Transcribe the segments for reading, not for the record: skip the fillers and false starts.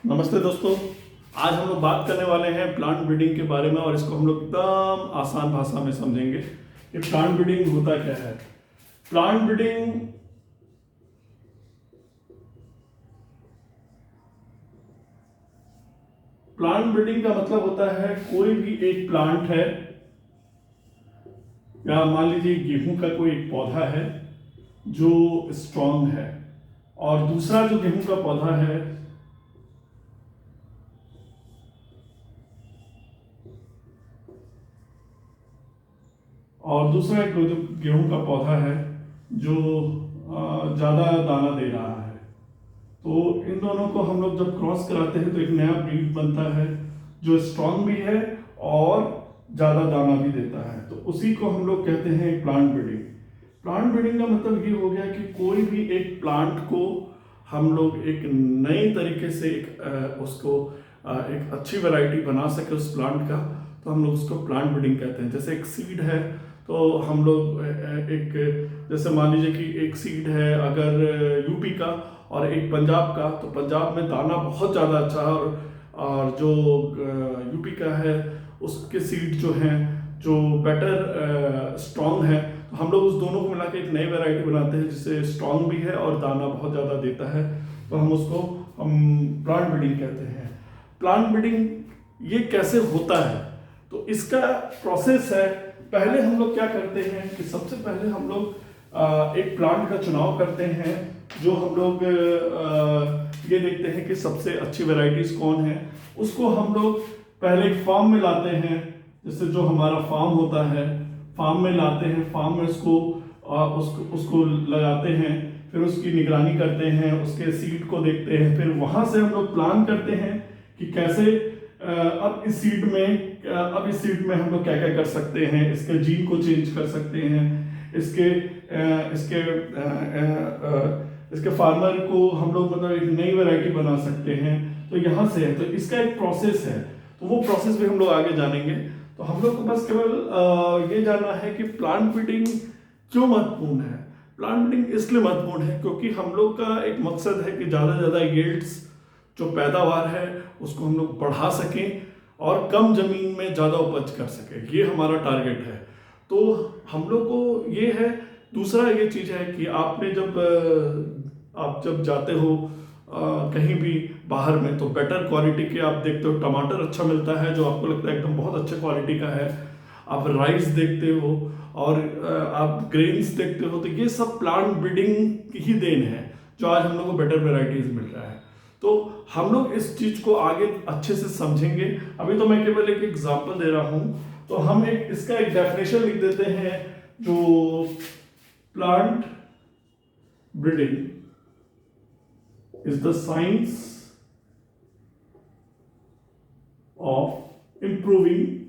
नमस्ते दोस्तों। आज हम लोग बात करने वाले हैं प्लांट ब्रीडिंग के बारे में और इसको हम लोग एकदम आसान भाषा में समझेंगे कि प्लांट ब्रीडिंग होता क्या है। प्लांट ब्रीडिंग प्लांट ब्रीडिंग का मतलब होता है कोई भी एक प्लांट है या मान लीजिए गेहूं का कोई एक पौधा है जो स्ट्रांग है और दूसरा जो गेहूं का पौधा है और दूसरा एक जो गेहूं का पौधा है जो ज़्यादा दाना दे रहा है। तो इन दोनों को हम लोग जब क्रॉस कराते हैं तो एक नया ब्रीड बनता है जो स्ट्रांग भी है और ज़्यादा दाना भी देता है। तो उसी को हम लोग कहते हैं प्लांट ब्रीडिंग। प्लांट ब्रीडिंग का मतलब ये हो गया कि कोई भी एक प्लांट को हम लोग एक नई तरीके से एक अच्छी वैरायटी बना सके उस प्लांट का, तो हम लोग उसको प्लांट ब्रीडिंग कहते हैं। जैसे एक सीड है तो हम लोग एक जैसे मान लीजिए कि एक सीड है अगर यूपी का और एक पंजाब का, तो पंजाब में दाना बहुत ज़्यादा अच्छा है और जो यूपी का है उसके सीड जो हैं जो बेटर स्ट्रांग है, तो हम लोग उस दोनों को मिला के एक नई वैरायटी बनाते हैं जिससे स्ट्रांग भी है और दाना बहुत ज़्यादा देता है। तो हम प्लांट ब्रीडिंग कहते हैं। प्लांट ब्रीडिंग ये कैसे होता है, तो इसका प्रोसेस है। पहले हम लोग क्या करते हैं कि सबसे पहले हम लोग एक प्लांट का चुनाव करते हैं जो हम लोग ये देखते हैं कि सबसे अच्छी वैरायटीज कौन है। उसको हम लोग पहले एक फार्म में लाते हैं, जैसे जो हमारा फार्म होता है फार्म में लाते हैं, फार्म में उसको लगाते हैं, फिर उसकी निगरानी करते हैं, उसके सीड को देखते हैं, फिर वहाँ से हम लोग प्लान करते हैं कि कैसे अब इस सीड में हम लोग क्या क्या कर सकते हैं। इसके जीन को चेंज कर सकते हैं, इसके इसके इसके फार्मर को हम लोग मतलब एक नई वैरायटी बना सकते हैं। तो यहाँ से है, तो इसका एक प्रोसेस है, तो वो प्रोसेस भी हम लोग आगे जानेंगे। तो हम लोग को बस केवल ये जानना है कि प्लांट ब्रीडिंग क्यों महत्वपूर्ण है। प्लांट ब्रीडिंग इसलिए महत्वपूर्ण है क्योंकि हम लोग का एक मकसद है कि ज़्यादा से ज़्यादा यील्ड्स जो पैदावार है उसको हम लोग बढ़ा सकें और कम जमीन में ज़्यादा उपज कर सकें, ये हमारा टारगेट है। तो हम लोग को ये है। दूसरा ये चीज़ है कि आप जब जाते हो कहीं भी बाहर में, तो बेटर क्वालिटी के आप देखते हो टमाटर अच्छा मिलता है जो आपको लगता है एकदम बहुत अच्छे क्वालिटी का है। आप राइस देखते हो और आप ग्रेन्स देखते हो, तो ये सब प्लांट ब्रीडिंग ही देन है जो आज हम लोग को बेटर वेराइटीज मिल रहा है। तो हम लोग इस चीज को आगे अच्छे से समझेंगे। अभी तो मैं केवल एक एग्जांपल दे रहा हूं, तो हम इसका एक डेफिनेशन लिख देते हैं जो plant breeding is the science of improving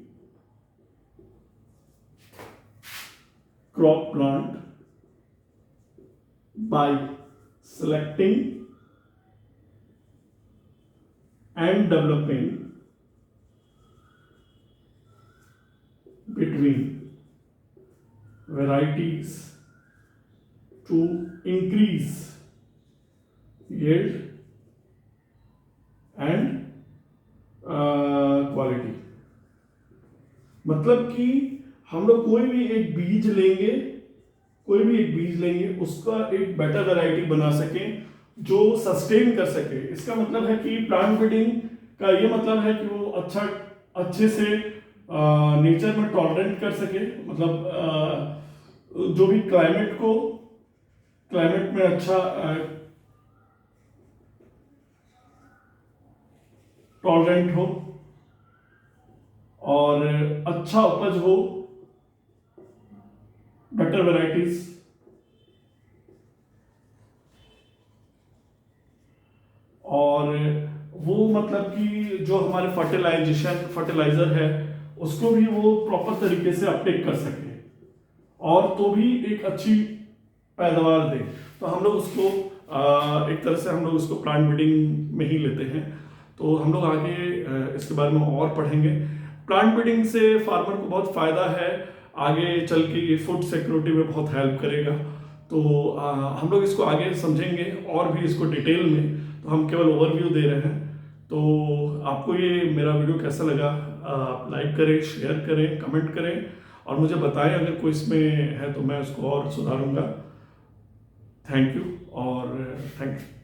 crop plant by selecting and developing between varieties to increase yield and quality. मतलब कि हम लोग कोई भी एक बीज लेंगे उसका एक बेटर वैरायटी बना सकें जो सस्टेन कर सके। इसका मतलब है कि प्लांट ब्रीडिंग का ये मतलब है कि वो अच्छे से नेचर में टॉलरेट कर सके, मतलब जो भी क्लाइमेट में अच्छा टॉलरेंट हो और अच्छा उपज हो, बेटर वैराइटीज। और वो मतलब कि जो हमारे फर्टिलाइजर है उसको भी वो प्रॉपर तरीके से अपटेक कर सके और तो भी एक अच्छी पैदावार दे। तो हम लोग उसको एक तरह से हम लोग उसको प्लांट ब्रीडिंग में ही लेते हैं। तो हम लोग आगे इसके बारे में और पढ़ेंगे। प्लांट ब्रीडिंग से फार्मर को बहुत फायदा है, आगे चल के ये फूड सिक्योरिटी में बहुत हेल्प करेगा। तो हम लोग इसको आगे समझेंगे और भी इसको डिटेल में, तो हम केवल ओवरव्यू दे रहे हैं। तो आपको ये मेरा वीडियो कैसा लगा, आप लाइक करें, शेयर करें, कमेंट करें और मुझे बताएं अगर कोई इसमें है तो मैं उसको और सुधारूंगा। थैंक यू और थैंक यू।